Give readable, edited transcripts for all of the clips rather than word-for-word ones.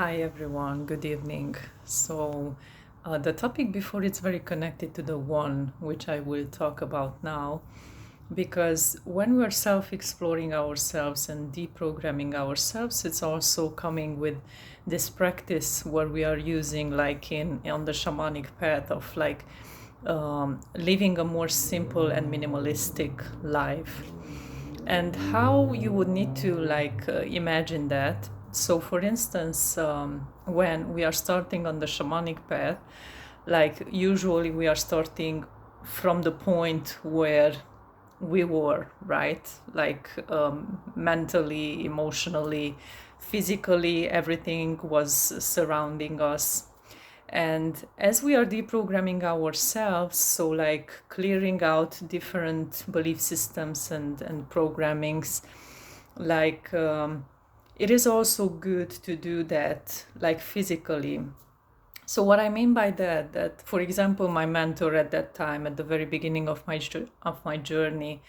Hi everyone, good evening. The topic before it's very connected to the one which I will talk about now, because when we're self exploring ourselves and deprogramming ourselves, it's also coming with this practice where we are using, like in on the shamanic path of living a more simple and minimalistic life, and how you would need to imagine that. So for instance, when we are starting on the shamanic path, like usually we are starting from the point where we were, right? Mentally, emotionally, physically, everything was surrounding us. And as we are deprogramming ourselves, so like clearing out different belief systems and programmings, like it is also good to do that, like physically. So what I mean by that for example, my mentor at that time, at the very beginning of my journey,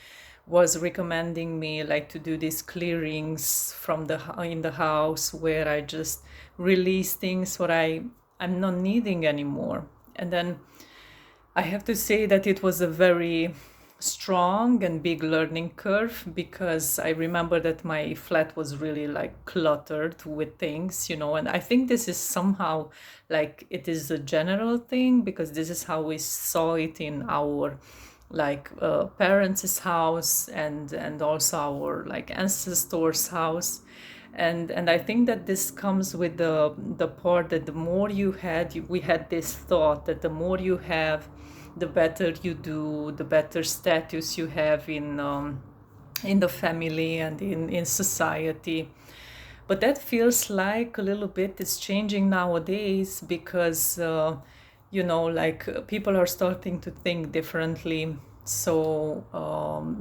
was recommending me like to do these clearings from in the house, where I just release things what I'm not needing anymore. And then I have to say that it was a very strong and big learning curve, because I remember that my flat was really like cluttered with things, and I think this is somehow like it is a general thing, because this is how we saw it in our parents' house and also our like ancestors' house. And I think that this comes with the part that the more you had, we had this thought that the more you have, the better you do, the better status you have in the family and in society. But that feels like a little bit is changing nowadays, because people are starting to think differently. So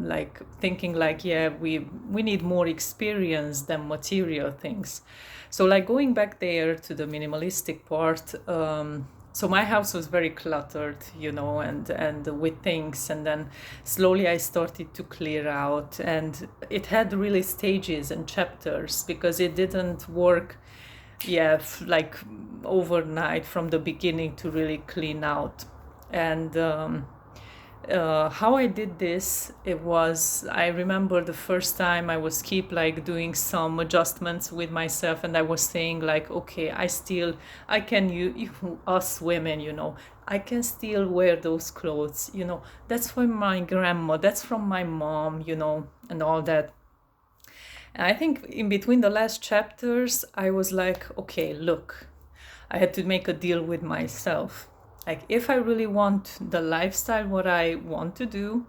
like thinking like, yeah, we need more experience than material things. So like going back there to the minimalistic part, so my house was very cluttered, and with things. And then slowly I started to clear out, and it had really stages and chapters, because it didn't work, yeah, like overnight from the beginning to really clean out. And how I did this, I remember the first time I was keep like doing some adjustments with myself, and I was saying like, okay, I can, us women, I can still wear those clothes, that's from my grandma, that's from my mom, and all that. And I think in between the last chapters, I was like, okay, look, I had to make a deal with myself. Like, if I really want the lifestyle, what I want to do,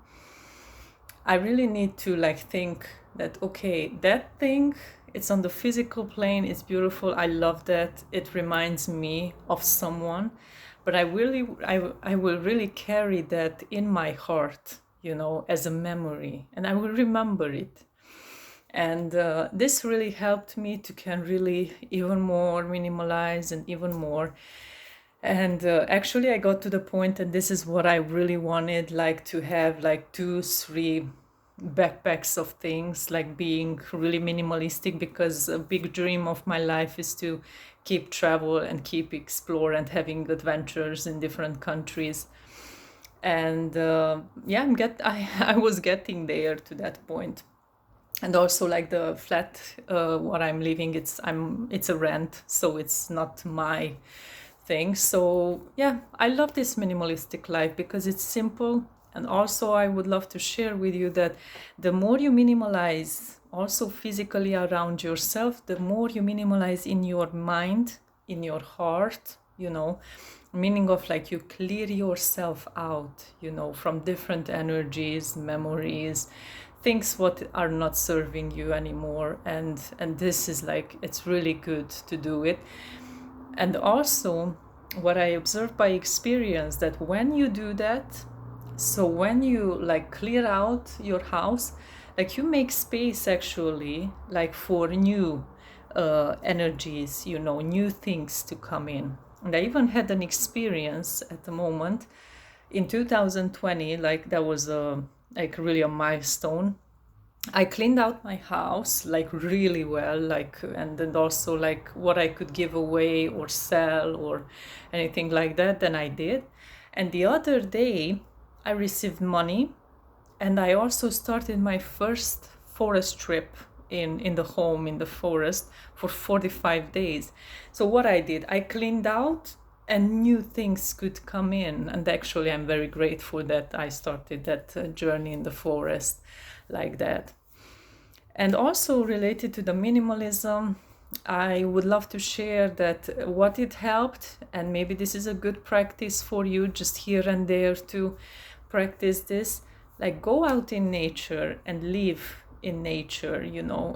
I really need to like think that, okay, that thing, it's on the physical plane, it's beautiful, I love that, it reminds me of someone, but I will really carry that in my heart, as a memory, and I will remember it. And this really helped me to can really even more minimalize and even more. And actually I got to the point, and this is what I really wanted, like to have like 2 3 backpacks of things, like being really minimalistic, because a big dream of my life is to keep travel and keep explore and having adventures in different countries. And yeah, I was getting there to that point. And also like the flat what I'm living, it's a rent, so it's not my thing. So yeah, I love this minimalistic life because it's simple. And also I would love to share with you that the more you minimalize also physically around yourself, the more you minimalize in your mind, in your heart, meaning of like you clear yourself out, from different energies, memories, things what are not serving you anymore. And this is like, it's really good to do it. And also what I observed by experience, that when you do that, so when you like clear out your house, like you make space actually like for new energies, new things to come in. And I even had an experience at the moment in 2020, like that was like really a milestone. I cleaned out my house like really well, like, and then also like what I could give away or sell or anything like that, then I did. And the other day I received money, and I also started my first forest trip in the home in the forest for 45 days. So what I did, I cleaned out and new things could come in. And actually I'm very grateful that I started that journey in the forest like that. And also related to the minimalism, I would love to share that what it helped, and maybe this is a good practice for you just here and there to practice this, like go out in nature and live in nature,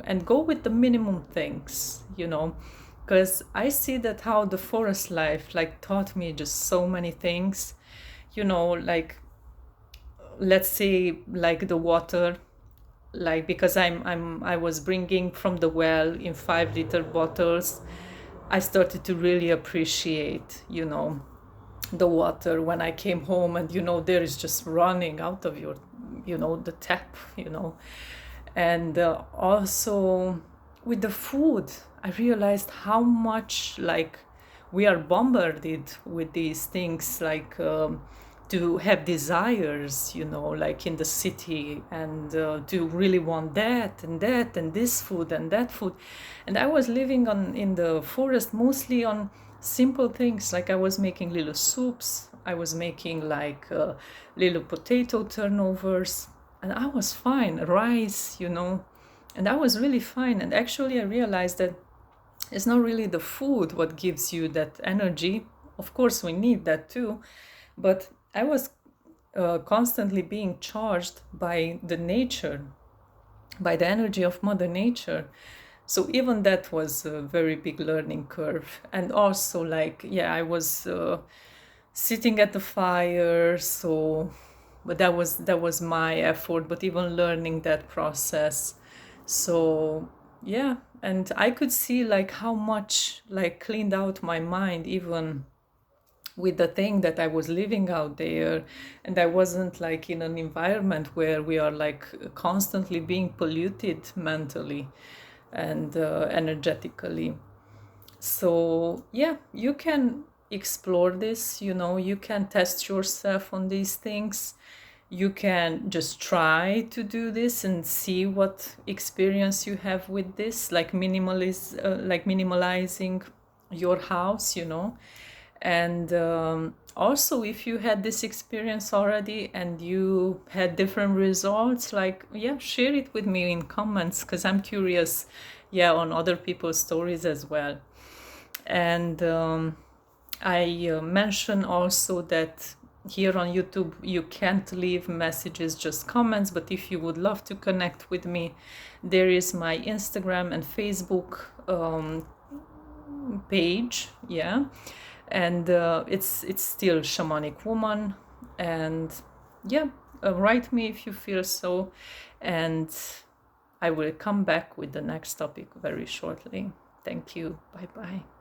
and go with the minimum things, because I see that how the forest life like taught me just so many things, like let's say like the water, like because I was bringing from the well in 5 liter bottles. I started to really appreciate, the water when I came home, and there is just running out of your, the tap, and also with the food, I realized how much like we are bombarded with these things, like to have desires, like in the city, and to really want that and this food and that food. And I was living in the forest mostly on simple things, like I was making little soups, I was making like little potato turnovers, and I was fine, rice, and I was really fine. And actually I realized that it's not really the food what gives you that energy. Of course we need that too, but I was constantly being charged by the nature, by the energy of Mother Nature. So even that was a very big learning curve. And also like, yeah, I was sitting at the fire, so, but that was my effort, but even learning that process. So yeah, and I could see like how much like cleaned out my mind even with the thing that I was living out there. And I wasn't like in an environment where we are like constantly being polluted mentally and energetically. So yeah, you can explore this, you can test yourself on these things. You can just try to do this and see what experience you have with this, like like minimalizing your house, and also if you had this experience already and you had different results, like, yeah, share it with me in comments, because I'm curious, yeah, on other people's stories as well. And I mention also that here on YouTube you can't leave messages, just comments, but if you would love to connect with me, there is my Instagram and Facebook page, yeah, and it's still Shamanic Woman. And yeah, write me if you feel so, and I will come back with the next topic very shortly. Thank you. Bye bye.